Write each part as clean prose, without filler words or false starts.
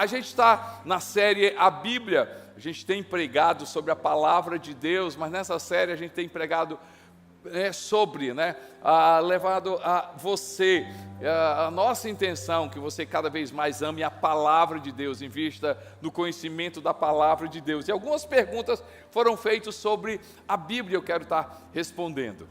A gente está na série A Bíblia, a gente tem pregado sobre a palavra de Deus, mas nessa série a gente tem pregado levado a você, a nossa intenção, que você cada vez mais ame a palavra de Deus, invista no conhecimento da palavra de Deus. E algumas perguntas foram feitas sobre a Bíblia, eu quero estar respondendo.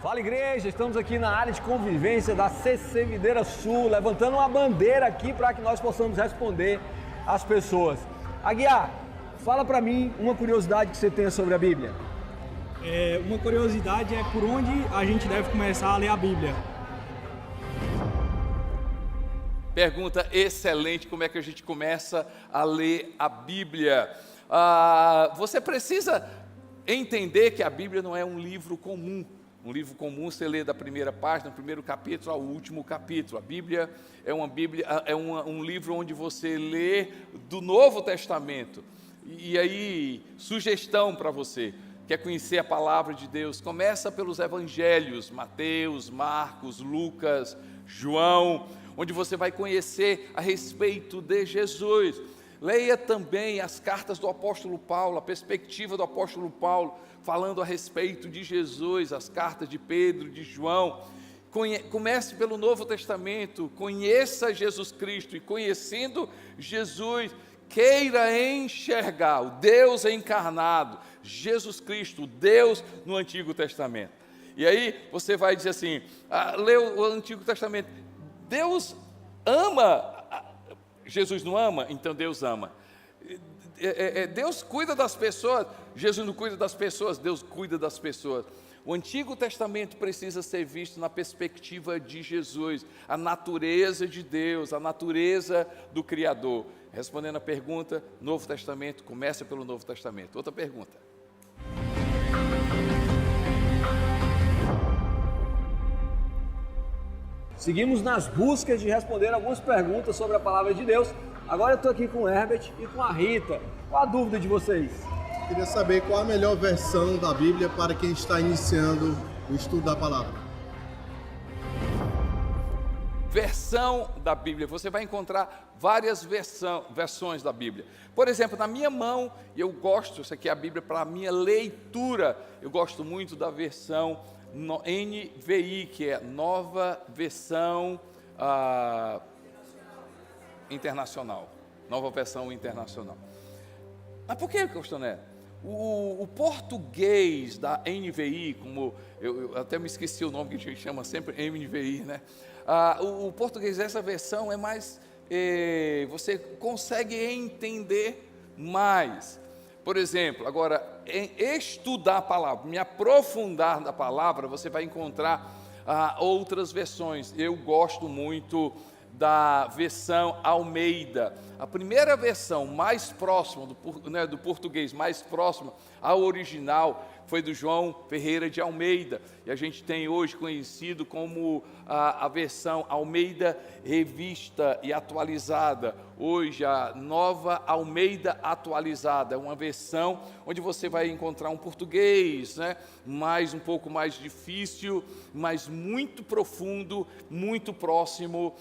Fala, igreja, estamos aqui na área de convivência da CC Videira Sul, levantando uma bandeira aqui para que nós possamos responder às pessoas. Aguiar, fala para mim uma curiosidade que você tenha sobre a Bíblia. Uma curiosidade é por onde a gente deve começar a ler a Bíblia. Pergunta excelente, como é que a gente começa a ler a Bíblia? Você precisa entender que a Bíblia não é um livro comum. Um livro comum você lê da primeira página, do primeiro capítulo ao último capítulo. A Bíblia é um livro onde você lê do Novo Testamento. E aí, sugestão para você, quer conhecer a palavra de Deus? Começa pelos evangelhos, Mateus, Marcos, Lucas, João, onde você vai conhecer a respeito de Jesus. Leia também as cartas do apóstolo Paulo, a perspectiva do apóstolo Paulo, falando a respeito de Jesus, as cartas de Pedro, de João. Comece pelo Novo Testamento, conheça Jesus Cristo, e conhecendo Jesus, queira enxergar o Deus encarnado, Jesus Cristo, o Deus no Antigo Testamento. E aí você vai dizer assim, lê o Antigo Testamento, Deus ama, Jesus não ama? Então Deus ama. Deus cuida das pessoas, Jesus não cuida das pessoas, Deus cuida das pessoas. O Antigo Testamento precisa ser visto na perspectiva de Jesus, a natureza de Deus, a natureza do Criador. Respondendo a pergunta, Novo Testamento, começa pelo Novo Testamento. Outra pergunta. Seguimos nas buscas de responder algumas perguntas sobre a palavra de Deus. Agora eu estou aqui com o Herbert e com a Rita. Qual a dúvida de vocês? Queria saber qual a melhor versão da Bíblia para quem está iniciando o estudo da palavra. Versão da Bíblia, você vai encontrar várias versões da Bíblia. Por exemplo, na minha mão, eu gosto, isso aqui é a Bíblia para a minha leitura, eu gosto muito da versão NVI, que é Nova Versão Internacional. Nova Versão Internacional. Mas por que, Costoné? O português da NVI, como eu até me esqueci o nome que a gente chama sempre NVI, né? O português dessa versão é mais, você consegue entender mais. Por exemplo, agora, em estudar a palavra, me aprofundar na palavra, você vai encontrar outras versões. Eu gosto muito da versão Almeida. A primeira versão mais próxima do português, mais próxima ao original, foi do João Ferreira de Almeida, e a gente tem hoje conhecido como a versão Almeida Revista e Atualizada. Hoje a Nova Almeida Atualizada, é uma versão onde você vai encontrar um português, né, um pouco mais difícil, mas muito profundo, muito próximo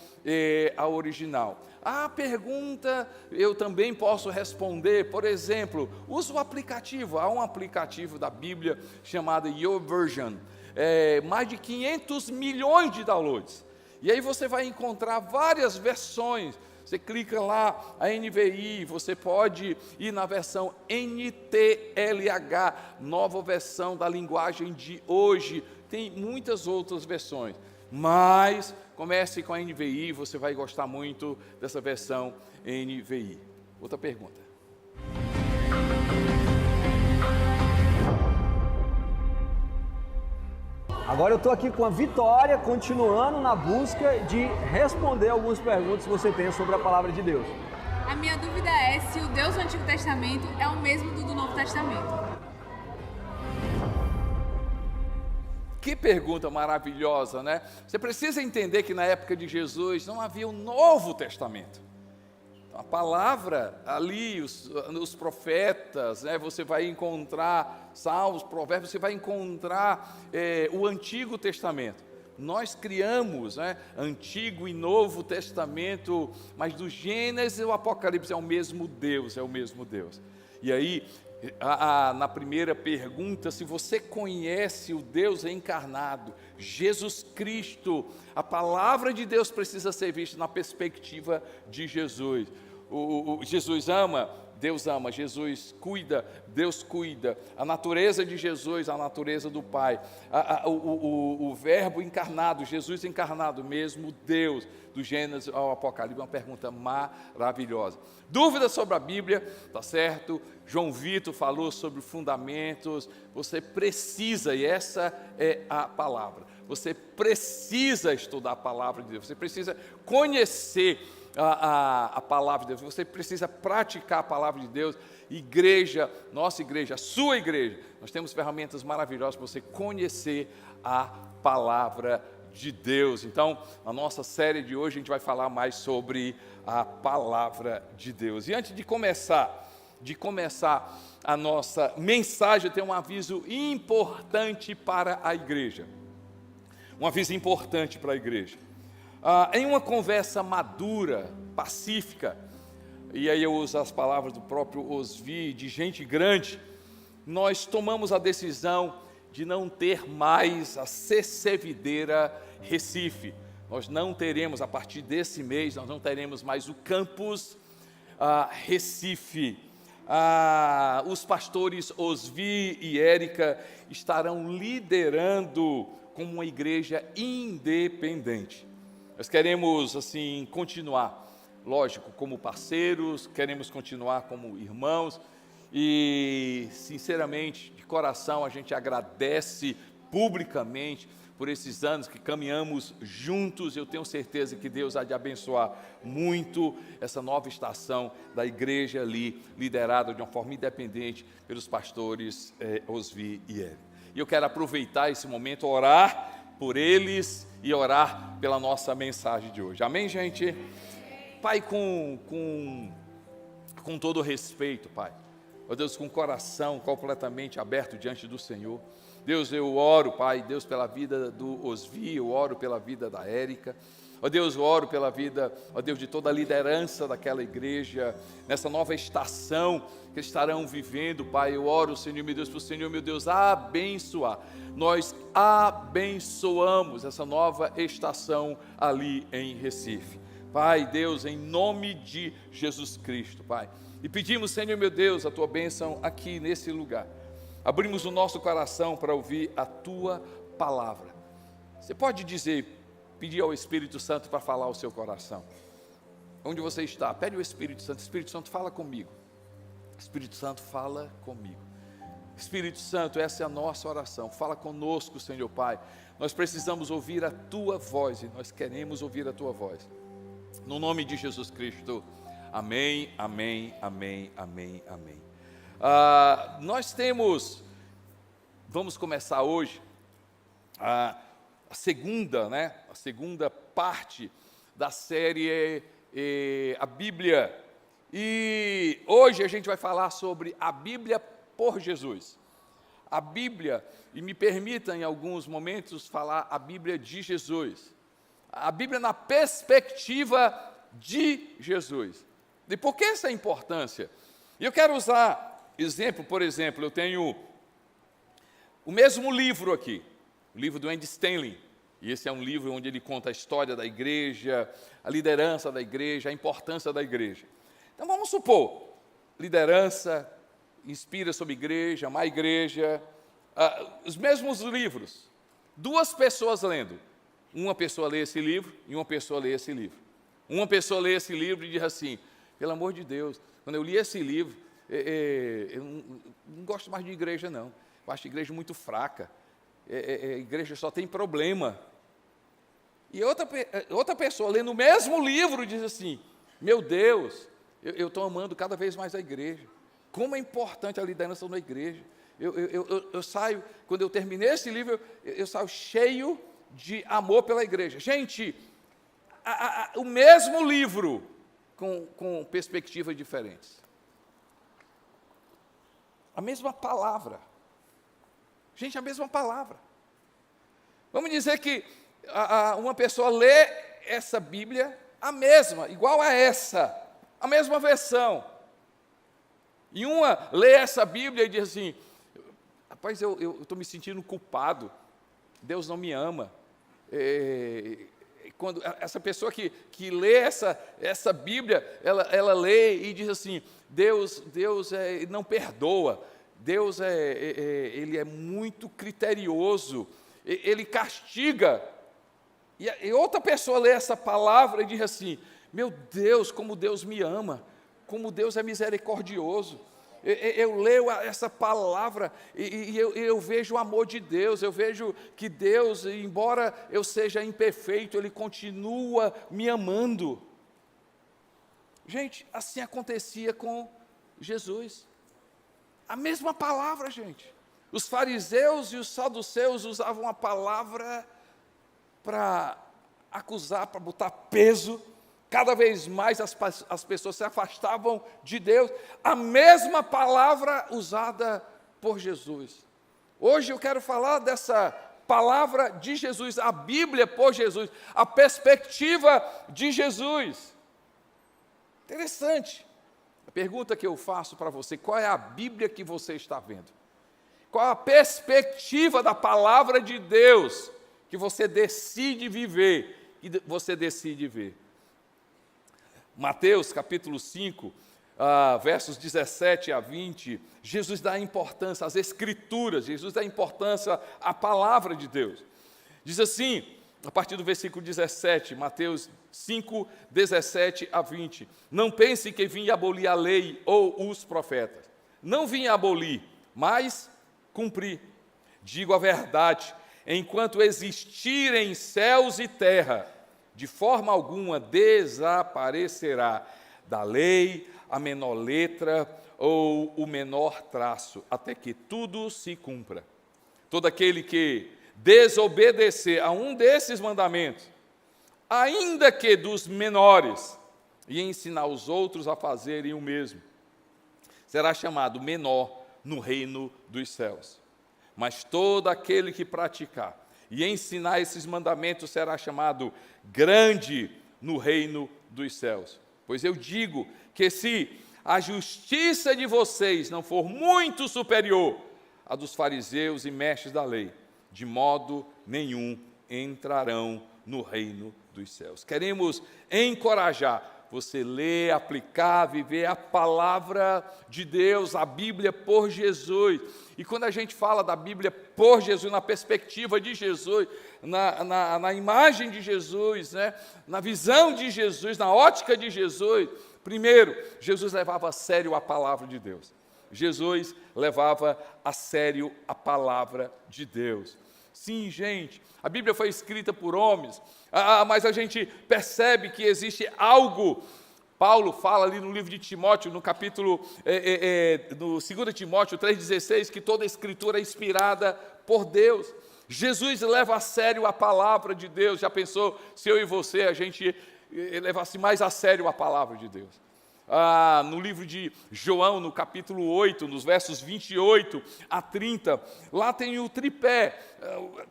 ao original. A pergunta eu também posso responder, por exemplo, usa o aplicativo, há um aplicativo da Bíblia chamado YouVersion, mais de 500 milhões de downloads, e aí você vai encontrar várias versões. Você clica lá, a NVI, você pode ir na versão NTLH, nova versão da linguagem de hoje, tem muitas outras versões, mas comece com a NVI, você vai gostar muito dessa versão NVI. Outra pergunta. Agora eu estou aqui com a Vitória, continuando na busca de responder algumas perguntas que você tem sobre a palavra de Deus. A minha dúvida é se o Deus do Antigo Testamento é o mesmo do Novo Testamento. Que pergunta maravilhosa, né? Você precisa entender que na época de Jesus não havia um Novo Testamento. A palavra ali, os profetas, né, você vai encontrar salmos, provérbios, você vai encontrar o Antigo Testamento. Nós criamos, né, Antigo e Novo Testamento, mas do Gênesis ao Apocalipse é o mesmo Deus, E aí, na primeira pergunta, se você conhece o Deus encarnado, Jesus Cristo, a palavra de Deus precisa ser vista na perspectiva de Jesus. Jesus ama, Deus ama, Jesus cuida, Deus cuida. A natureza de Jesus, a natureza do Pai. O verbo encarnado, Jesus encarnado, mesmo Deus, do Gênesis ao Apocalipse, uma pergunta maravilhosa. Dúvidas sobre a Bíblia, tá certo? João Vitor falou sobre fundamentos. Você precisa, e essa é a palavra, você precisa estudar a palavra de Deus, você precisa conhecer a palavra de Deus, você precisa praticar a palavra de Deus. Igreja, nossa igreja, a sua igreja, nós temos ferramentas maravilhosas para você conhecer a palavra de Deus. Então, na nossa série de hoje, a gente vai falar mais sobre a palavra de Deus. E antes de começar a nossa mensagem, eu tenho um aviso importante para a igreja. Um aviso importante para a igreja. Em uma conversa madura, pacífica, e aí eu uso as palavras do próprio Osvi, de gente grande, nós tomamos a decisão de não ter mais a CC Videira Recife. Nós não teremos, a partir desse mês, nós não teremos mais o campus Recife. Os pastores Osvi e Érica estarão liderando como uma igreja independente. Nós queremos, assim, continuar, lógico, como parceiros, queremos continuar como irmãos e, sinceramente, de coração, a gente agradece publicamente por esses anos que caminhamos juntos. Eu tenho certeza que Deus há de abençoar muito essa nova estação da igreja ali, liderada de uma forma independente pelos pastores Osvi e Érica. E eu quero aproveitar esse momento, orar por eles e orar pela nossa mensagem de hoje. Amém, gente? Pai, com todo respeito, Pai, ó Deus, com o coração completamente aberto diante do Senhor, Deus, eu oro, Pai, Deus, pela vida do Osvi, eu oro pela vida da Érica, ó Deus, eu oro pela vida, ó Deus, de toda a liderança daquela igreja, nessa nova estação que estarão vivendo, Pai. Eu oro, Senhor, meu Deus, para o Senhor, meu Deus, abençoar. Nós abençoamos essa nova estação ali em Recife. Pai, Deus, em nome de Jesus Cristo, Pai. E pedimos, Senhor, meu Deus, a Tua bênção aqui nesse lugar. Abrimos o nosso coração para ouvir a Tua palavra. Você pode pedir ao Espírito Santo para falar ao seu coração. Onde você está, pede ao Espírito Santo, fala comigo. Espírito Santo, fala comigo. Espírito Santo, essa é a nossa oração. Fala conosco, Senhor Pai. Nós precisamos ouvir a Tua voz e nós queremos ouvir a Tua voz. No nome de Jesus Cristo. Amém, amém, amém, amém, amém. Vamos começar hoje a segunda parte da série A Bíblia. E hoje a gente vai falar sobre a Bíblia por Jesus. A Bíblia, e me permita em alguns momentos falar a Bíblia de Jesus. A Bíblia na perspectiva de Jesus. E por que essa importância? Eu quero usar exemplo, por exemplo, eu tenho o mesmo livro aqui, o livro do Andy Stanley. E esse é um livro onde ele conta a história da igreja, a liderança da igreja, a importância da igreja. Então vamos supor, liderança, inspira sobre igreja, má igreja, os mesmos livros, duas pessoas lendo. Uma pessoa lê esse livro e uma pessoa lê esse livro. Uma pessoa lê esse livro e diz assim, pelo amor de Deus, quando eu li esse livro, eu não gosto mais de igreja não, eu acho a igreja muito fraca, a igreja só tem problema. E outra pessoa lendo o mesmo livro diz assim, meu Deus, eu estou amando cada vez mais a igreja, como é importante a liderança na igreja. Eu saio, quando eu terminei esse livro, eu saio cheio de amor pela igreja. Gente, o mesmo livro, com perspectivas diferentes. A mesma palavra. Gente, a mesma palavra. Vamos dizer que uma pessoa lê essa Bíblia, a mesma, igual a essa, a mesma versão. E uma lê essa Bíblia e diz assim: rapaz, eu estou me sentindo culpado, Deus não me ama. Quando essa pessoa que lê essa Bíblia, ela lê e diz assim: Deus não perdoa, Deus ele é muito criterioso, ele castiga. E outra pessoa lê essa palavra e diz assim: meu Deus, como Deus me ama, como Deus é misericordioso. Eu leio essa palavra e eu vejo o amor de Deus, eu vejo que Deus, embora eu seja imperfeito, Ele continua me amando. Gente, assim acontecia com Jesus. A mesma palavra, gente. Os fariseus e os saduceus usavam a palavra para acusar, para botar peso. Cada vez mais as pessoas se afastavam de Deus. A mesma palavra usada por Jesus. Hoje eu quero falar dessa palavra de Jesus, a Bíblia por Jesus, a perspectiva de Jesus. Interessante. A pergunta que eu faço para você: qual é a Bíblia que você está vendo? Qual a perspectiva da palavra de Deus que você decide viver, que você decide ver? Mateus capítulo 5, versos 17 a 20, Jesus dá importância às Escrituras, Jesus dá importância à palavra de Deus. Diz assim, a partir do versículo 17, Mateus 5, 17 a 20: não pense que vim abolir a lei ou os profetas. Não vim abolir, mas cumprir. Digo a verdade, enquanto existirem céus e terra, de forma alguma desaparecerá da lei a menor letra ou o menor traço, até que tudo se cumpra. Todo aquele que desobedecer a um desses mandamentos, ainda que dos menores, e ensinar os outros a fazerem o mesmo, será chamado menor no reino dos céus. Mas todo aquele que praticar e ensinar esses mandamentos será chamado grande no reino dos céus. Pois eu digo que se a justiça de vocês não for muito superior à dos fariseus e mestres da lei, de modo nenhum entrarão no reino dos céus. Queremos encorajar você ler, aplicar, viver a palavra de Deus, a Bíblia por Jesus. E quando a gente fala da Bíblia por Jesus, na perspectiva de Jesus, na imagem de Jesus, né? Na visão de Jesus, na ótica de Jesus, primeiro, Jesus levava a sério a palavra de Deus. Jesus levava a sério a palavra de Deus. Sim, gente, a Bíblia foi escrita por homens, mas a gente percebe que existe algo. Paulo fala ali no livro de Timóteo, no capítulo, no 2 Timóteo 3,16, que toda a Escritura é inspirada por Deus. Jesus leva a sério a palavra de Deus. Já pensou se eu e você, a gente levasse mais a sério a palavra de Deus? No livro de João, no capítulo 8, nos versos 28 a 30, lá tem o tripé,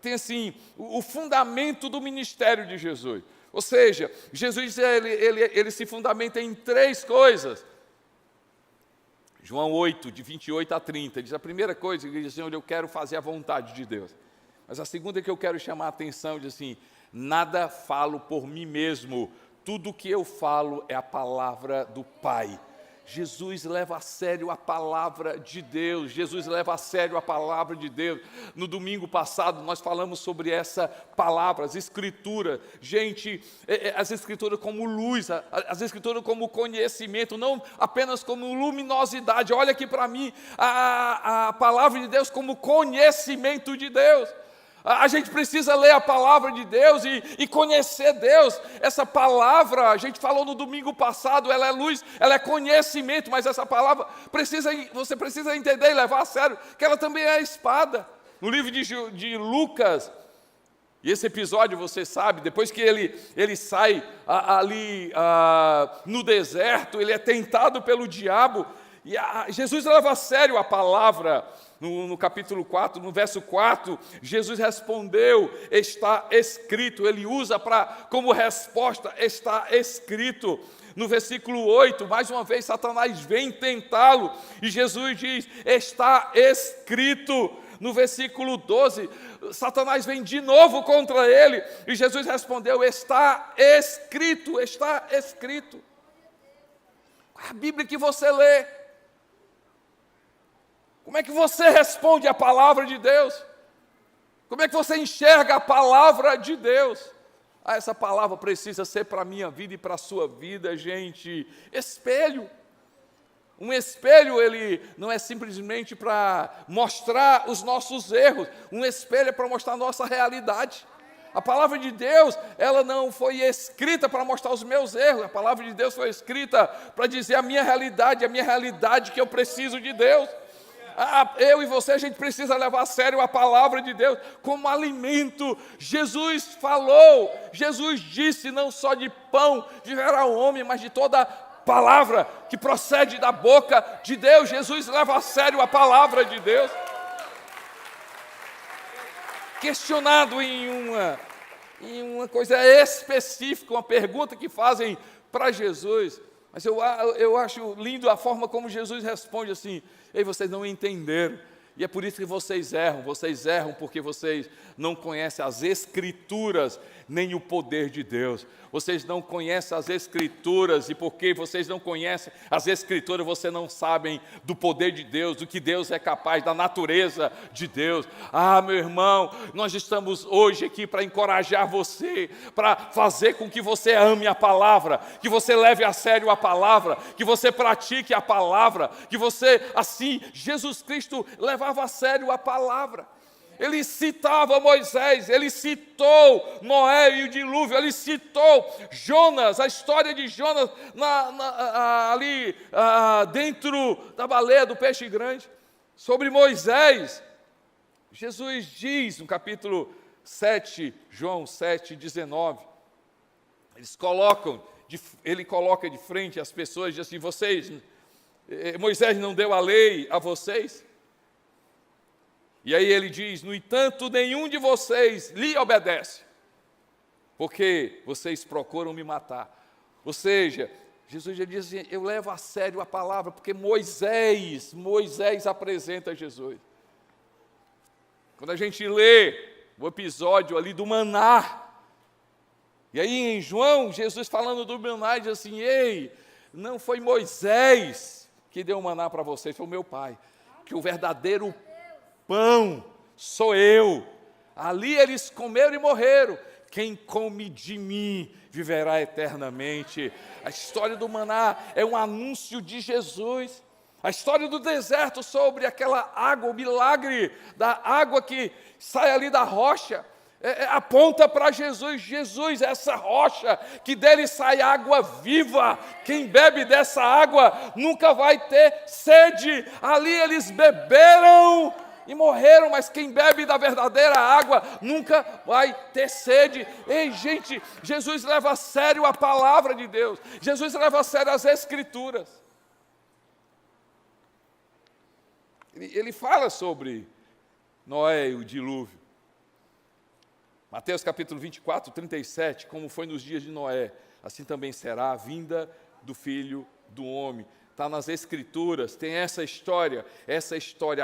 tem assim, o fundamento do ministério de Jesus. Ou seja, Jesus ele se fundamenta em três coisas. João 8, de 28 a 30, diz a primeira coisa, ele diz: Senhor, eu quero fazer a vontade de Deus. Mas a segunda que eu quero chamar a atenção, diz assim: nada falo por mim mesmo, tudo o que eu falo é a palavra do Pai. Jesus leva a sério a palavra de Deus. Jesus leva a sério a palavra de Deus. No domingo passado nós falamos sobre essa palavra, as Escrituras. Gente, as Escrituras como luz, as Escrituras como conhecimento, não apenas como luminosidade. Olha aqui para mim, a palavra de Deus como conhecimento de Deus. A gente precisa ler a palavra de Deus e conhecer Deus. Essa palavra, a gente falou no domingo passado, ela é luz, ela é conhecimento, mas essa palavra você precisa entender e levar a sério que ela também é a espada. No livro de Lucas, E esse episódio, você sabe, depois que ele sai ali no deserto, ele é tentado pelo diabo, e Jesus leva a sério a palavra. No capítulo 4, no verso 4, Jesus respondeu, está escrito. Ele usa como resposta, está escrito. No versículo 8, mais uma vez, Satanás vem tentá-lo, e Jesus diz, está escrito. No versículo 12, Satanás vem de novo contra ele, e Jesus respondeu, está escrito, está escrito. Qual é a Bíblia que você lê? Como é que você responde à palavra de Deus? Como é que você enxerga a palavra de Deus? Essa palavra precisa ser para a minha vida e para a sua vida, gente. Espelho. Um espelho, ele não é simplesmente para mostrar os nossos erros. Um espelho é para mostrar a nossa realidade. A palavra de Deus, ela não foi escrita para mostrar os meus erros. A palavra de Deus foi escrita para dizer a minha realidade que eu preciso de Deus. Eu e você, a gente precisa levar a sério a palavra de Deus como alimento. Jesus falou, Jesus disse, não só de pão viverá o homem, mas de toda palavra que procede da boca de Deus. Jesus leva a sério a palavra de Deus. Questionado em uma coisa específica, uma pergunta que fazem para Jesus, mas eu acho lindo a forma como Jesus responde assim, ei, vocês não entenderam, e é por isso que vocês erram porque vocês não conhecem as Escrituras, nem o poder de Deus. Vocês não conhecem as Escrituras, e porque vocês não conhecem as Escrituras, vocês não sabem do poder de Deus, do que Deus é capaz, da natureza de Deus. Meu irmão, nós estamos hoje aqui para encorajar você, para fazer com que você ame a palavra, que você leve a sério a palavra, que você pratique a palavra, que você, assim, Jesus Cristo levava a sério a palavra. Ele citava Moisés, ele citou Noé e o dilúvio, ele citou Jonas, a história de Jonas ali dentro da baleia do peixe grande. Sobre Moisés, Jesus diz no capítulo 7, João 7, 19, ele coloca de frente as pessoas e diz assim, Moisés não deu a lei a vocês? E aí ele diz, no entanto, nenhum de vocês lhe obedece, porque vocês procuram me matar. Ou seja, Jesus já diz assim, eu levo a sério a palavra, porque Moisés apresenta Jesus. Quando a gente lê o episódio ali do maná, e aí em João, Jesus falando do maná, diz assim, ei, não foi Moisés que deu o maná para vocês, foi o meu Pai, que o verdadeiro pão sou eu. Ali eles comeram e morreram. Quem come de mim viverá eternamente. A história do maná é um anúncio de Jesus. A história do deserto sobre aquela água, o milagre da água que sai ali da rocha, aponta para Jesus. Jesus é essa rocha, que dele sai água viva. Quem bebe dessa água nunca vai ter sede. Ali eles beberam e morreram, mas quem bebe da verdadeira água nunca vai ter sede. Ei, gente, Jesus leva a sério a palavra de Deus. Jesus leva a sério as Escrituras. Ele fala sobre Noé e o dilúvio. Mateus capítulo 24, 37, como foi nos dias de Noé, assim também será a vinda do Filho do Homem. Está nas Escrituras, tem essa história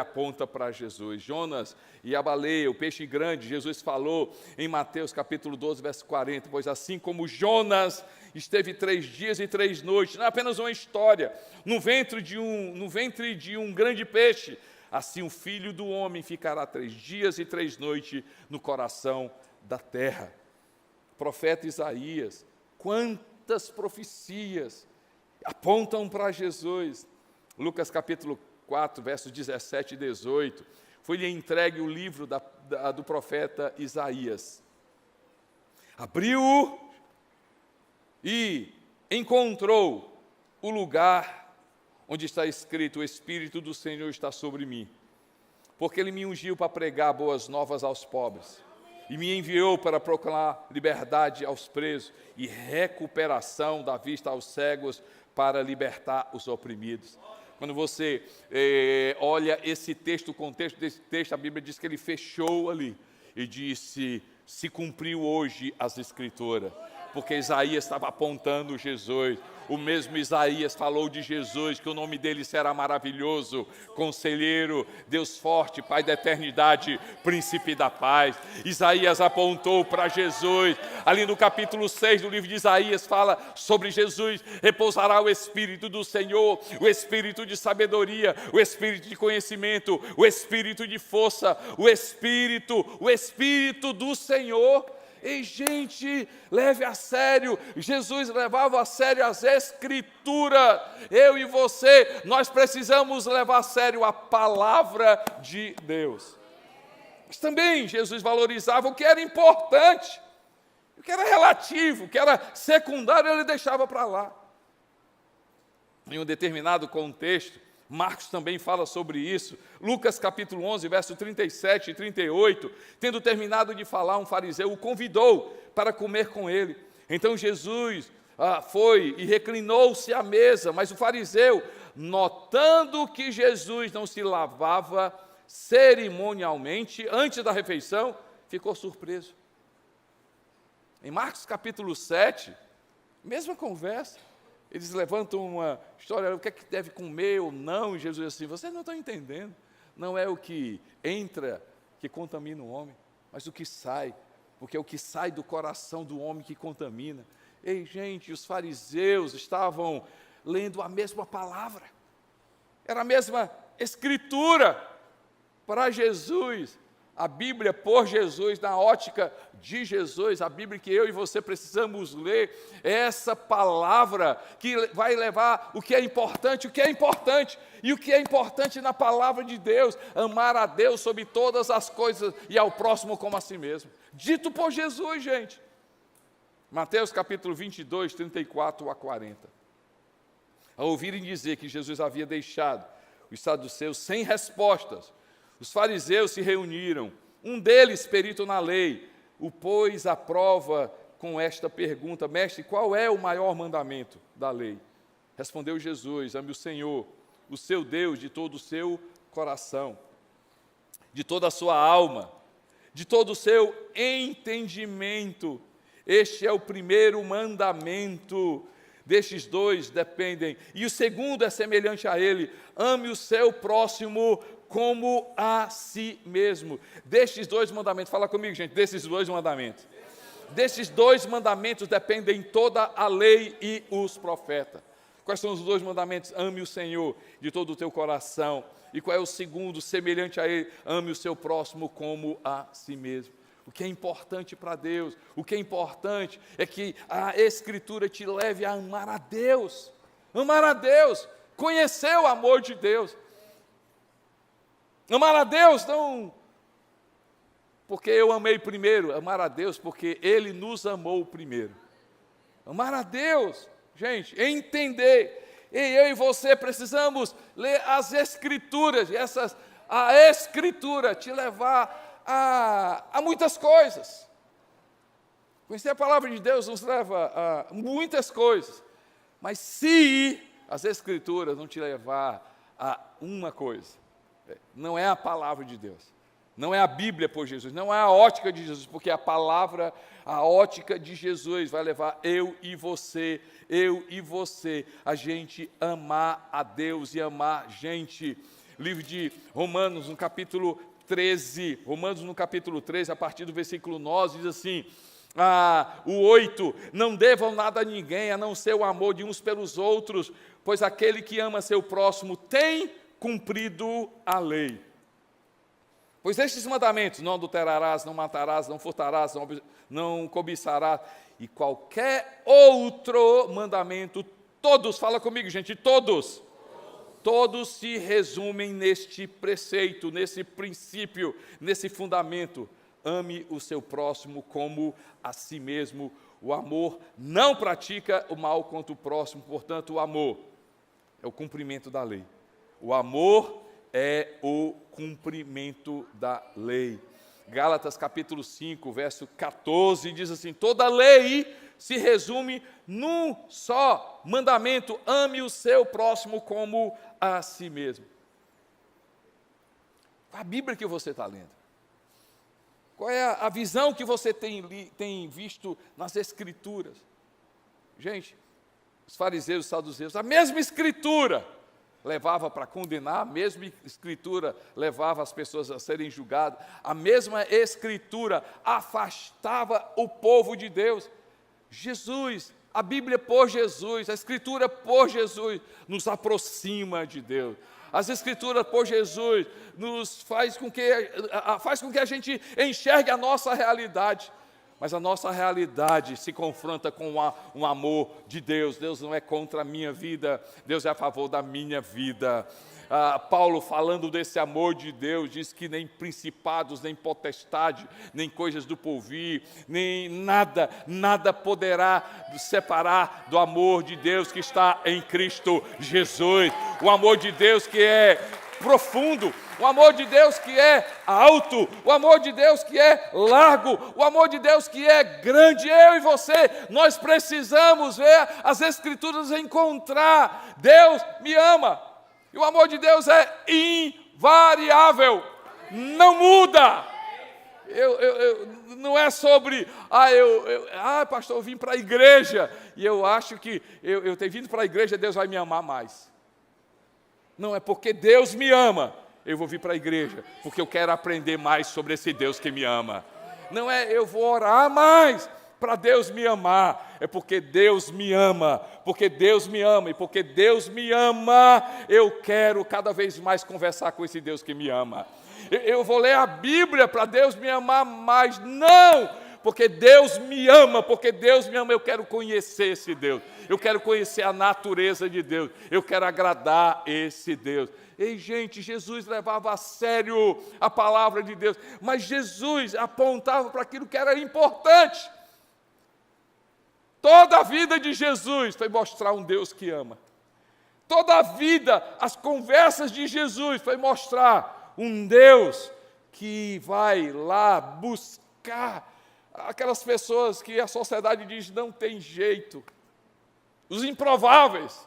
aponta para Jesus. Jonas e a baleia, o peixe grande, Jesus falou em Mateus capítulo 12, verso 40, pois assim como Jonas esteve 3 dias e 3 noites, não é apenas uma história, no ventre de um grande peixe, assim o Filho do Homem ficará 3 dias e 3 noites no coração da terra. Profeta Isaías, quantas profecias apontam para Jesus. Lucas capítulo 4, versos 17 e 18, foi-lhe entregue o livro do profeta Isaías. Abriu-o e encontrou o lugar onde está escrito, o Espírito do Senhor está sobre mim, porque Ele me ungiu para pregar boas novas aos pobres. e me enviou para proclamar liberdade aos presos e recuperação da vista aos cegos, para libertar os oprimidos. Quando você olha esse texto, o contexto desse texto, a Bíblia diz que ele fechou ali e disse: se cumpriu hoje as Escrituras, porque Isaías estava apontando Jesus. O mesmo Isaías falou de Jesus, que o nome dele será maravilhoso, Conselheiro, Deus forte, Pai da eternidade, Príncipe da paz. Isaías apontou para Jesus. Ali no capítulo 6 do livro de Isaías fala sobre Jesus: repousará o Espírito do Senhor, o Espírito de sabedoria, o Espírito de conhecimento, o Espírito de força, o Espírito do Senhor. E, gente, leve a sério. Jesus levava a sério as Escrituras. Eu e você, nós precisamos levar a sério a palavra de Deus. Mas também Jesus valorizava o que era importante, o que era relativo, o que era secundário, ele deixava para lá. Em um determinado contexto, Marcos também fala sobre isso. Lucas capítulo 11, verso 37 e 38, tendo terminado de falar, um fariseu o convidou para comer com ele. Então Jesus foi e reclinou-se à mesa, mas o fariseu, notando que Jesus não se lavava cerimonialmente antes da refeição, ficou surpreso. Em Marcos capítulo 7, mesma conversa. Eles levantam uma história, o que é que deve comer ou não, e Jesus diz assim: vocês não estão entendendo, não é o que entra que contamina o homem, mas o que sai, porque é o que sai do coração do homem que contamina. Ei, gente, os fariseus estavam lendo a mesma palavra, era a mesma Escritura. Para Jesus, a Bíblia por Jesus, na ótica de Jesus, a Bíblia que eu e você precisamos ler, é essa palavra que vai levar o que é importante, e o que é importante na palavra de Deus: amar a Deus sobre todas as coisas e ao próximo como a si mesmo. Dito por Jesus, gente. Mateus capítulo 22, 34 a 40. Ao ouvirem dizer que Jesus havia deixado os saduceus sem respostas, os fariseus se reuniram. Um deles, perito na lei, o pôs à prova com esta pergunta: mestre, qual é o maior mandamento da lei? Respondeu Jesus: ame o Senhor, o seu Deus, de todo o seu coração, de toda a sua alma, de todo o seu entendimento. Este é o primeiro mandamento. Destes dois dependem. E o segundo é semelhante a ele: ame o seu próximo como a si mesmo. Destes dois mandamentos, fala comigo, gente, desses dois mandamentos. Desses dois mandamentos dependem toda a lei e os profetas. Quais são os dois mandamentos? Ame o Senhor de todo o teu coração. E qual é o segundo, semelhante a ele? Ame o seu próximo como a si mesmo. O que é importante para Deus, o que é importante é que a Escritura te leve a amar a Deus, conhecer o amor de Deus. Amar a Deus não porque eu amei primeiro, amar a Deus porque Ele nos amou primeiro. Amar a Deus, gente, entender. E eu e você precisamos ler as Escrituras, e a Escritura te levar a muitas coisas. Conhecer a palavra de Deus nos leva a muitas coisas, mas se as Escrituras não te levar a uma coisa, não é a palavra de Deus, não é a Bíblia por Jesus, não é a ótica de Jesus, porque a palavra, a ótica de Jesus vai levar eu e você, a gente amar a Deus e amar gente. Livro de Romanos, no capítulo 13, a partir do versículo 9, diz assim, o 8, não devam nada a ninguém, a não ser o amor de uns pelos outros, pois aquele que ama seu próximo tem cumprido a lei. Pois estes mandamentos: não adulterarás, não matarás, não furtarás, não cobiçarás, e qualquer outro mandamento, todos, fala comigo, gente, todos se resumem neste preceito, nesse princípio, nesse fundamento: ame o seu próximo como a si mesmo. O amor não pratica o mal contra o próximo, portanto, o amor é o cumprimento da lei. O amor é o cumprimento da lei. Gálatas capítulo 5, verso 14, diz assim: toda lei se resume num só mandamento: ame o seu próximo como a si mesmo. Qual a Bíblia que você está lendo? Qual é a visão que você tem visto nas Escrituras? Gente, os fariseus e os saduceus, a mesma Escritura levava para condenar, a mesma Escritura levava as pessoas a serem julgadas, a mesma Escritura afastava o povo de Deus. Jesus, a Bíblia por Jesus, a Escritura por Jesus, nos aproxima de Deus. As Escrituras por Jesus nos faz com que a gente enxergue a nossa realidade. Mas a nossa realidade se confronta com um amor de Deus. Deus não é contra a minha vida, Deus é a favor da minha vida. Paulo, falando desse amor de Deus, diz que nem principados, nem potestade, nem coisas do porvir, nem nada poderá separar do amor de Deus que está em Cristo Jesus. O amor de Deus que é profundo, o amor de Deus que é alto, o amor de Deus que é largo, o amor de Deus que é grande. Eu e você, nós precisamos ver as Escrituras, encontrar. Deus me ama, e o amor de Deus é invariável, não muda. Não é sobre, pastor, eu vim para a igreja, e eu acho que eu ter vindo para a igreja, Deus vai me amar mais. Não, é porque Deus me ama, eu vou vir para a igreja, porque eu quero aprender mais sobre esse Deus que me ama. Não é eu vou orar mais para Deus me amar, é porque Deus me ama, porque Deus me ama, e porque Deus me ama, eu quero cada vez mais conversar com esse Deus que me ama. Eu vou ler a Bíblia para Deus me amar mais, não, porque Deus me ama, eu quero conhecer esse Deus, eu quero conhecer a natureza de Deus, eu quero agradar esse Deus. Ei, gente, Jesus levava a sério a palavra de Deus, mas Jesus apontava para aquilo que era importante. Toda a vida de Jesus foi mostrar um Deus que ama. Toda a vida, as conversas de Jesus foi mostrar um Deus que vai lá buscar aquelas pessoas que a sociedade diz não tem jeito, os improváveis.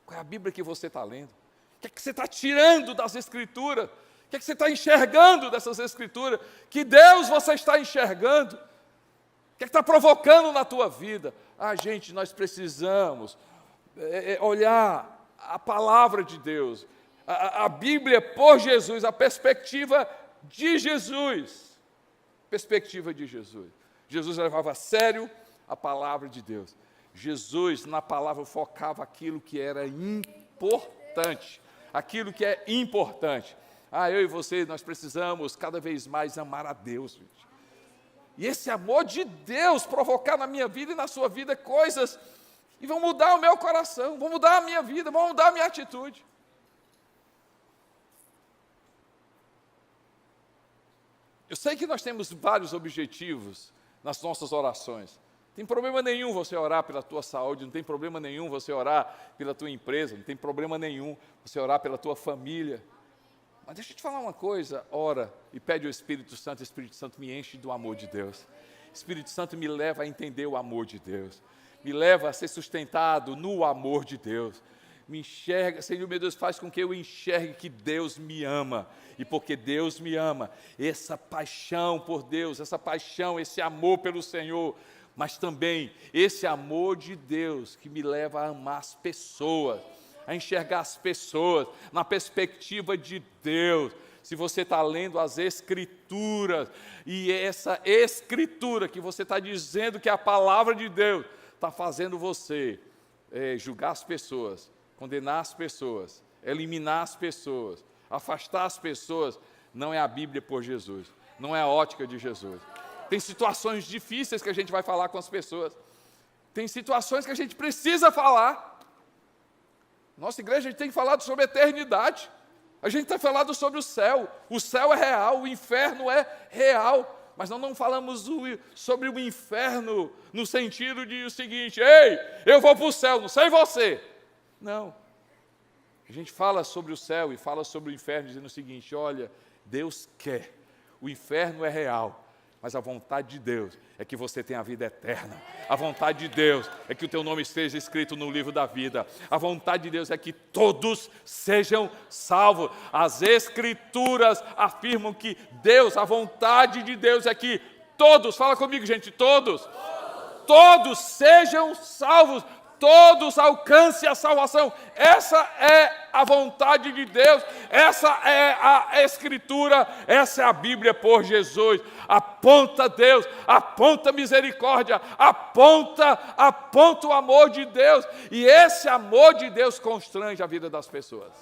Qual é a Bíblia que você está lendo? O que é que você está tirando das Escrituras? O que é que você está enxergando dessas Escrituras? Que Deus você está enxergando? O que é que está provocando na tua vida? Gente, nós precisamos olhar a palavra de Deus, a Bíblia por Jesus, a perspectiva de Jesus. Perspectiva de Jesus. Jesus levava a sério a palavra de Deus. Jesus, na palavra, focava aquilo que era importante. Aquilo que é importante. Eu e você, nós precisamos cada vez mais amar a Deus, gente. E esse amor de Deus provocar na minha vida e na sua vida coisas que vão mudar o meu coração, vão mudar a minha vida, vão mudar a minha atitude. Eu sei que nós temos vários objetivos nas nossas orações. Não tem problema nenhum você orar pela tua saúde, não tem problema nenhum você orar pela tua empresa, não tem problema nenhum você orar pela tua família. Mas deixa eu te falar uma coisa, ora e pede ao Espírito Santo me enche do amor de Deus. Espírito Santo me leva a entender o amor de Deus, me leva a ser sustentado no amor de Deus. Me enxerga, Senhor meu Deus, faz com que eu enxergue que Deus me ama, e porque Deus me ama, essa paixão por Deus, essa paixão, esse amor pelo Senhor, mas também esse amor de Deus que me leva a amar as pessoas, a enxergar as pessoas na perspectiva de Deus. Se você está lendo as Escrituras, e essa Escritura que você está dizendo que é a palavra de Deus, está fazendo você julgar as pessoas, condenar as pessoas, eliminar as pessoas, afastar as pessoas, não é a Bíblia por Jesus, não é a ótica de Jesus. Tem situações difíceis que a gente vai falar com as pessoas, tem situações que a gente precisa falar. Nossa igreja, a gente tem falado sobre a eternidade, a gente tem falado sobre o céu é real, o inferno é real, mas nós não falamos sobre o inferno no sentido de o seguinte: ei, eu vou para o céu, não sei você. Não, a gente fala sobre o céu e fala sobre o inferno dizendo o seguinte: olha, Deus quer o inferno é real, mas a vontade de Deus é que você tenha a vida eterna. A vontade de Deus é que o teu nome esteja escrito no livro da vida. A vontade de Deus é que todos sejam salvos. As Escrituras afirmam que Deus, a vontade de Deus é que todos, fala comigo, gente, todos sejam salvos. Todos alcancem a salvação. Essa é a vontade de Deus, essa é a Escritura, essa é a Bíblia por Jesus. Aponta Deus, aponta misericórdia, aponta o amor de Deus, e esse amor de Deus constrange a vida das pessoas.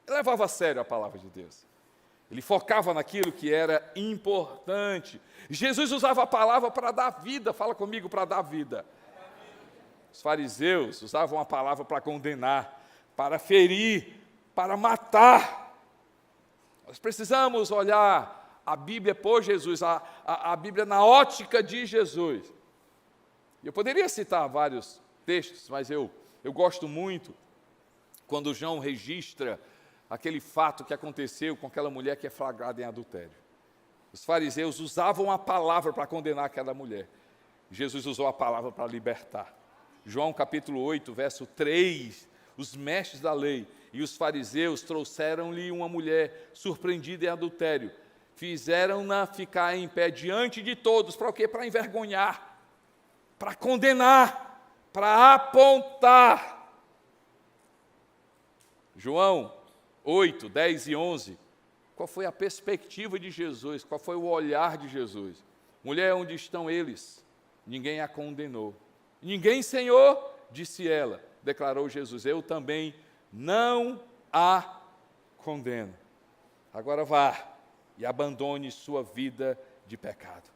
Ele levava a sério a palavra de Deus, ele focava naquilo que era importante. Jesus usava a palavra para dar vida, fala comigo, para dar vida. Os fariseus usavam a palavra para condenar, para ferir, para matar. Nós precisamos olhar a Bíblia por Jesus, a Bíblia na ótica de Jesus. Eu poderia citar vários textos, mas eu gosto muito quando João registra aquele fato que aconteceu com aquela mulher que é flagrada em adultério. Os fariseus usavam a palavra para condenar aquela mulher. Jesus usou a palavra para libertar. João capítulo 8, verso 3, os mestres da lei e os fariseus trouxeram-lhe uma mulher surpreendida em adultério. Fizeram-na ficar em pé diante de todos, para o quê? Para envergonhar, para condenar, para apontar. João 8, 10 e 11, qual foi a perspectiva de Jesus? Qual foi o olhar de Jesus? Mulher, onde estão eles? Ninguém a condenou. Ninguém, Senhor, disse ela, declarou Jesus, eu também não a condeno. Agora vá e abandone sua vida de pecado.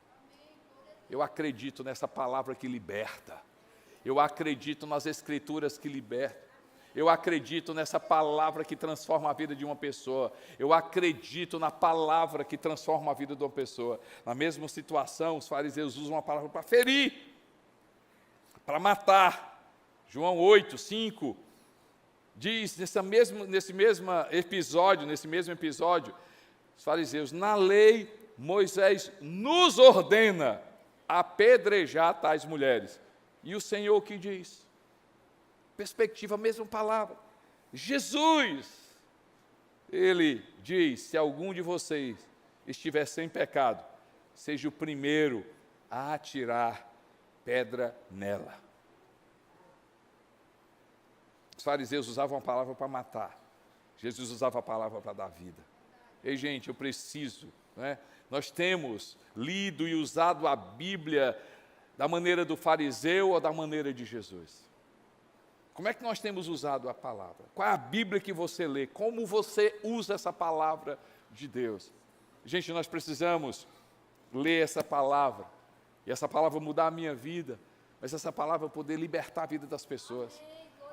Eu acredito nessa palavra que liberta. Eu acredito nas Escrituras que libertam. Eu acredito nessa palavra que transforma a vida de uma pessoa. Eu acredito na palavra que transforma a vida de uma pessoa. Na mesma situação, os fariseus usam a palavra para ferir, para matar. João 8, 5, diz nesse mesmo episódio, os fariseus, na lei, Moisés nos ordena apedrejar tais mulheres. E o Senhor que diz? Perspectiva, a mesma palavra. Jesus, ele diz, se algum de vocês estiver sem pecado, seja o primeiro a atirar pedra nela. Os fariseus usavam a palavra para matar. Jesus usava a palavra para dar vida. Ei, gente, eu preciso, né? Nós temos lido e usado a Bíblia da maneira do fariseu ou da maneira de Jesus? Como é que nós temos usado a palavra? Qual é a Bíblia que você lê? Como você usa essa palavra de Deus? Gente, nós precisamos ler essa palavra, e essa palavra mudar a minha vida, mas essa palavra poder libertar a vida das pessoas,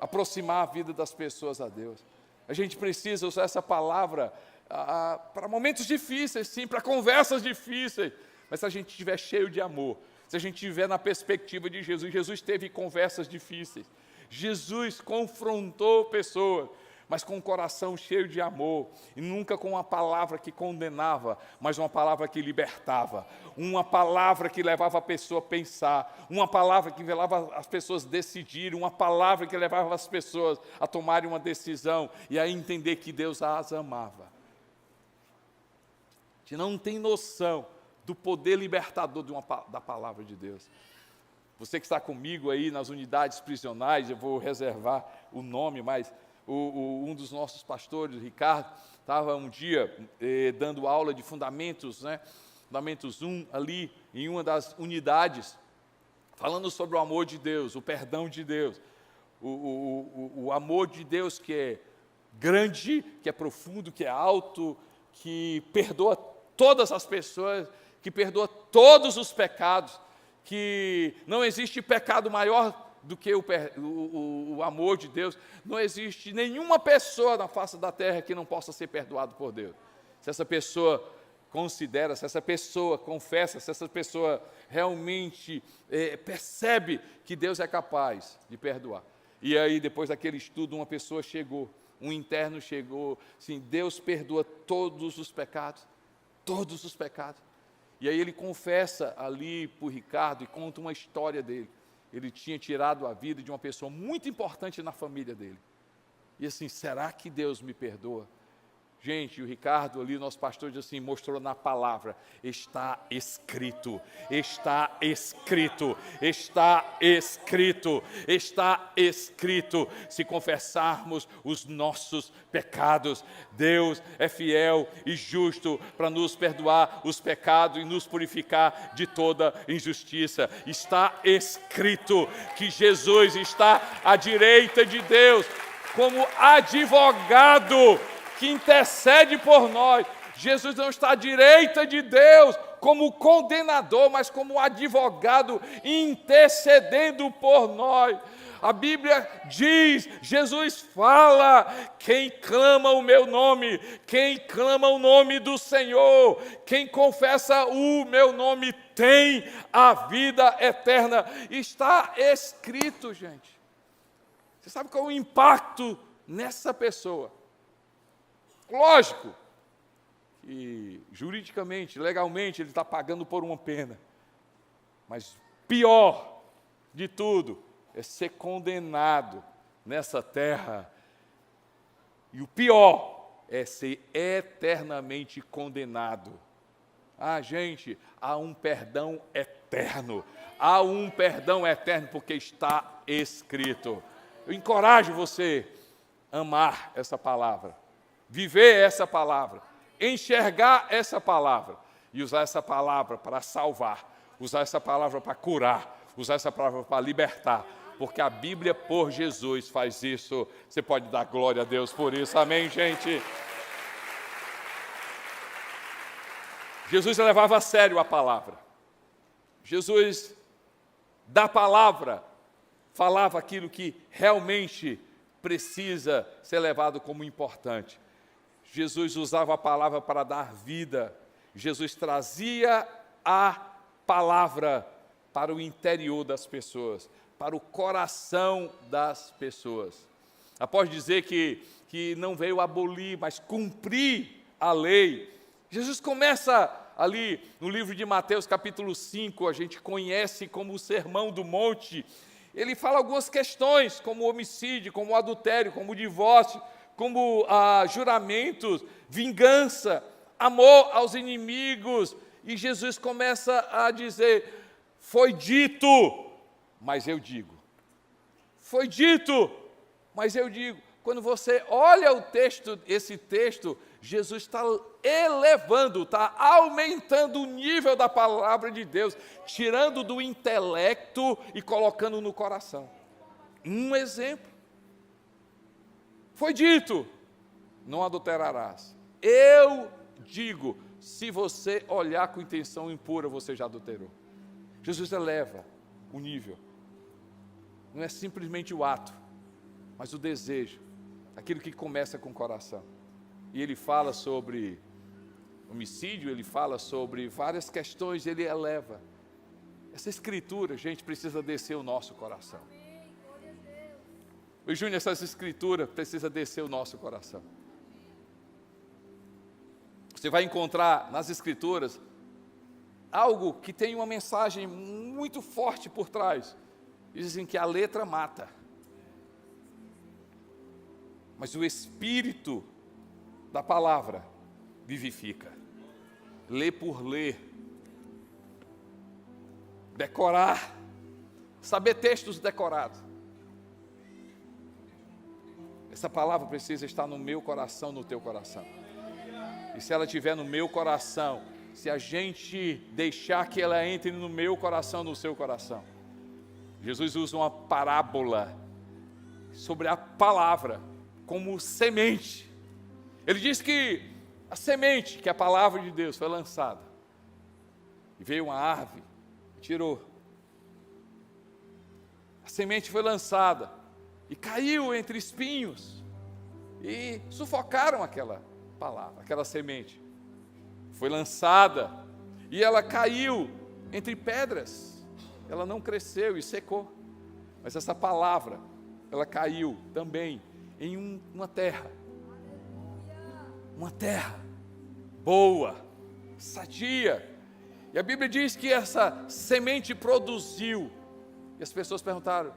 aproximar a vida das pessoas a Deus. A gente precisa usar essa palavra para momentos difíceis, sim, para conversas difíceis, mas se a gente estiver cheio de amor, se a gente estiver na perspectiva de Jesus, Jesus teve conversas difíceis, Jesus confrontou pessoas, mas com um coração cheio de amor, e nunca com uma palavra que condenava, mas uma palavra que libertava, uma palavra que levava a pessoa a pensar, uma palavra que levava as pessoas a decidirem, uma palavra que levava as pessoas a tomarem uma decisão, e a entender que Deus as amava. A gente não tem noção do poder libertador da palavra de Deus. Você que está comigo aí nas unidades prisionais, eu vou reservar o nome, mas um dos nossos pastores, Ricardo, estava um dia dando aula de fundamentos, né? Fundamentos 1, ali em uma das unidades, falando sobre o amor de Deus, o perdão de Deus, o amor de Deus que é grande, que é profundo, que é alto, que perdoa todas as pessoas, que perdoa todos os pecados, que não existe pecado maior do que o amor de Deus. Não existe nenhuma pessoa na face da terra que não possa ser perdoado por Deus. Se essa pessoa considera, se essa pessoa confessa, se essa pessoa realmente percebe que Deus é capaz de perdoar. E aí, depois daquele estudo, uma pessoa chegou um interno chegou, assim, Deus perdoa todos os pecados, todos os pecados. E aí ele confessa ali para o Ricardo e conta uma história dele. Ele tinha tirado a vida de uma pessoa muito importante na família dele. E assim, será que Deus me perdoa? Gente, o Ricardo ali, nosso pastor, diz assim, mostrou na palavra, está escrito, está escrito, está escrito, está escrito. Se confessarmos os nossos pecados, Deus é fiel e justo para nos perdoar os pecados e nos purificar de toda injustiça. Está escrito que Jesus está à direita de Deus como advogado que intercede por nós. Jesus não está à direita de Deus como condenador, mas como advogado intercedendo por nós. A Bíblia diz, Jesus fala, quem clama o meu nome, quem clama o nome do Senhor, quem confessa o meu nome tem a vida eterna. Está escrito, gente. Você sabe qual é o impacto nessa pessoa? Lógico que juridicamente, legalmente, ele está pagando por uma pena. Mas pior de tudo é ser condenado nessa terra. E o pior é ser eternamente condenado. Ah, gente, há um perdão eterno. Há um perdão eterno porque está escrito. Eu encorajo você a amar essa palavra, viver essa palavra, enxergar essa palavra e usar essa palavra para salvar, usar essa palavra para curar, usar essa palavra para libertar, porque a Bíblia por Jesus faz isso. Você pode dar glória a Deus por isso, amém, gente? Jesus levava a sério a palavra. Jesus, da palavra, falava aquilo que realmente precisa ser levado como importante. Jesus usava a palavra para dar vida. Jesus trazia a palavra para o interior das pessoas, para o coração das pessoas. Após dizer que não veio abolir, mas cumprir a lei, Jesus começa ali no livro de Mateus, capítulo 5, a gente conhece como o Sermão do Monte. Ele fala algumas questões, como o homicídio, como o adultério, como o divórcio, como juramentos, vingança, amor aos inimigos. E Jesus começa a dizer, foi dito, mas eu digo. Foi dito, mas eu digo. Quando você olha o texto, esse texto, Jesus está elevando, está aumentando o nível da palavra de Deus, tirando do intelecto e colocando no coração. Um exemplo. Foi dito, não adulterarás. Eu digo, se você olhar com intenção impura, você já adulterou. Jesus eleva o nível. Não é simplesmente o ato, mas o desejo, aquilo que começa com o coração. E ele fala sobre homicídio, ele fala sobre várias questões, ele eleva. Essa escritura, gente, precisa descer o nosso coração. E Júnior, essa escritura precisa descer o nosso coração. Você vai encontrar nas escrituras algo que tem uma mensagem muito forte por trás. Dizem que a letra mata, mas o espírito da palavra vivifica. Ler por ler, decorar, saber textos decorados. Essa palavra precisa estar no meu coração, no teu coração. E se ela estiver no meu coração, se a gente deixar que ela entre no meu coração, no seu coração. Jesus usa uma parábola sobre a palavra como semente. Ele diz que a semente, que é a palavra de Deus, foi lançada. E veio uma árvore e tirou. A semente foi lançada e caiu entre espinhos. E sufocaram aquela palavra, aquela semente. Foi lançada e ela caiu entre pedras. Ela não cresceu e secou. Mas essa palavra, ela caiu também em uma terra boa, sadia. E a Bíblia diz que essa semente produziu. E as pessoas perguntaram: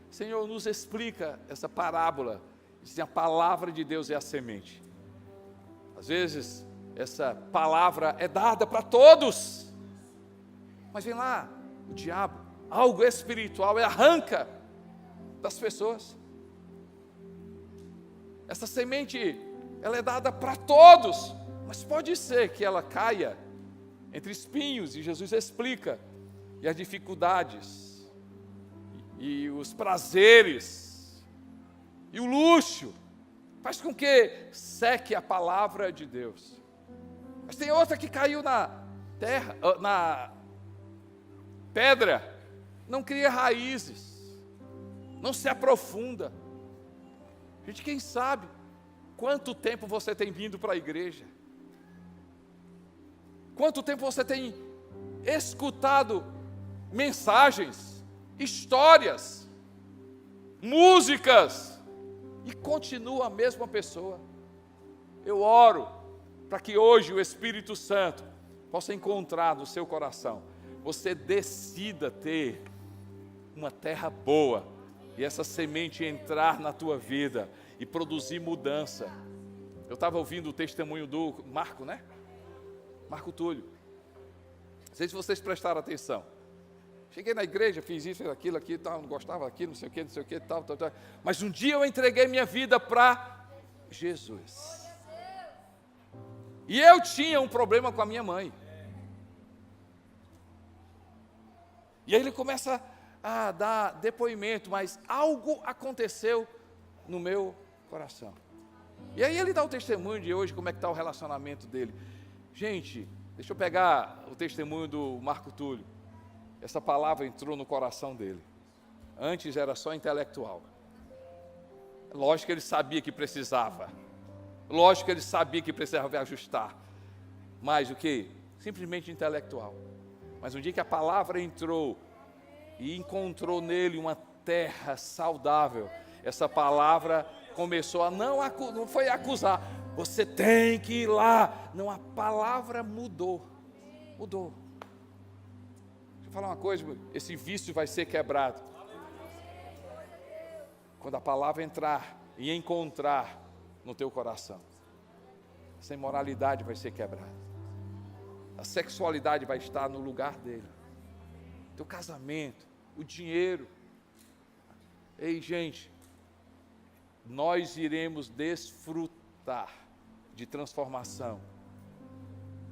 Senhor, nos explica essa parábola. Diz: a palavra de Deus é a semente. Às vezes, essa palavra é dada para todos. Mas vem lá, o diabo, algo espiritual, ele arranca das pessoas. Essa semente, ela é dada para todos. Mas pode ser que ela caia entre espinhos, e Jesus explica. E as dificuldades, e os prazeres, e o luxo, faz com que seque a palavra de Deus. Mas tem outra que caiu na terra, na pedra, não cria raízes, não se aprofunda. Gente, quem sabe quanto tempo você tem vindo para a igreja? Quanto tempo você tem escutado mensagens, histórias, músicas, e continua a mesma pessoa? Eu oro para que hoje o Espírito Santo possa encontrar no seu coração, você decida ter uma terra boa, e essa semente entrar na tua vida e produzir mudança. Eu estava ouvindo o testemunho do Marco, né? Marco Túlio. Não sei se vocês prestaram atenção. Cheguei na igreja, fiz isso, fiz aquilo, tal, não gostava daquilo, não sei o que, tal. Mas um dia eu entreguei minha vida para Jesus. E eu tinha um problema com a minha mãe. E aí ele começa a dar depoimento, mas algo aconteceu no meu coração. E aí ele dá o testemunho de hoje, como é que está o relacionamento dele. Gente, deixa eu pegar o testemunho do Marco Túlio. Essa palavra entrou no coração dele. Antes era só intelectual. Lógico que ele sabia que precisava. Lógico que ele sabia que precisava ajustar. Mas o que? Simplesmente intelectual. Mas um dia que a palavra entrou e encontrou nele uma terra saudável, essa palavra começou a não foi acusar. Você tem que ir lá. Não, a palavra mudou. Deixa eu falar uma coisa, esse vício vai ser quebrado. Quando a palavra entrar e encontrar no teu coração, essa imoralidade vai ser quebrada. A sexualidade vai estar no lugar dele. Teu casamento, o dinheiro. Ei, gente, nós iremos desfrutar de transformação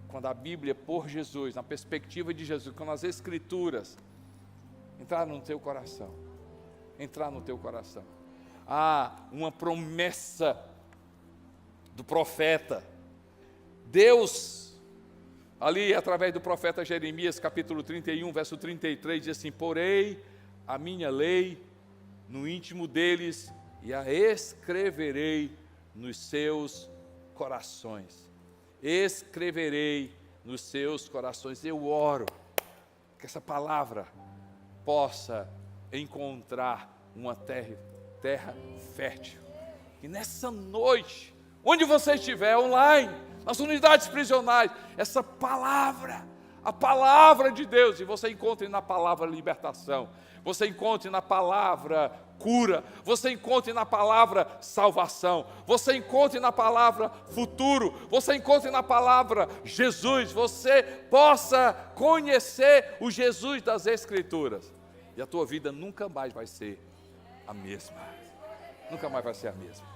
quando a Bíblia, por Jesus, na perspectiva de Jesus, quando as Escrituras entrar no teu coração. Há uma promessa do profeta. Deus, ali através do profeta Jeremias, capítulo 31, verso 33, diz assim: porei a minha lei no íntimo deles e a escreverei nos seus corações. Escreverei nos seus corações. Eu oro que essa palavra possa encontrar uma terra fértil. E nessa noite, onde você estiver, online, nas unidades prisionais, essa palavra, a palavra de Deus, e você encontre na palavra libertação, você encontre na palavra cura, você encontre na palavra salvação, você encontre na palavra futuro, você encontre na palavra Jesus, você possa conhecer o Jesus das Escrituras, e a tua vida nunca mais vai ser a mesma. Nunca mais vai ser a mesma.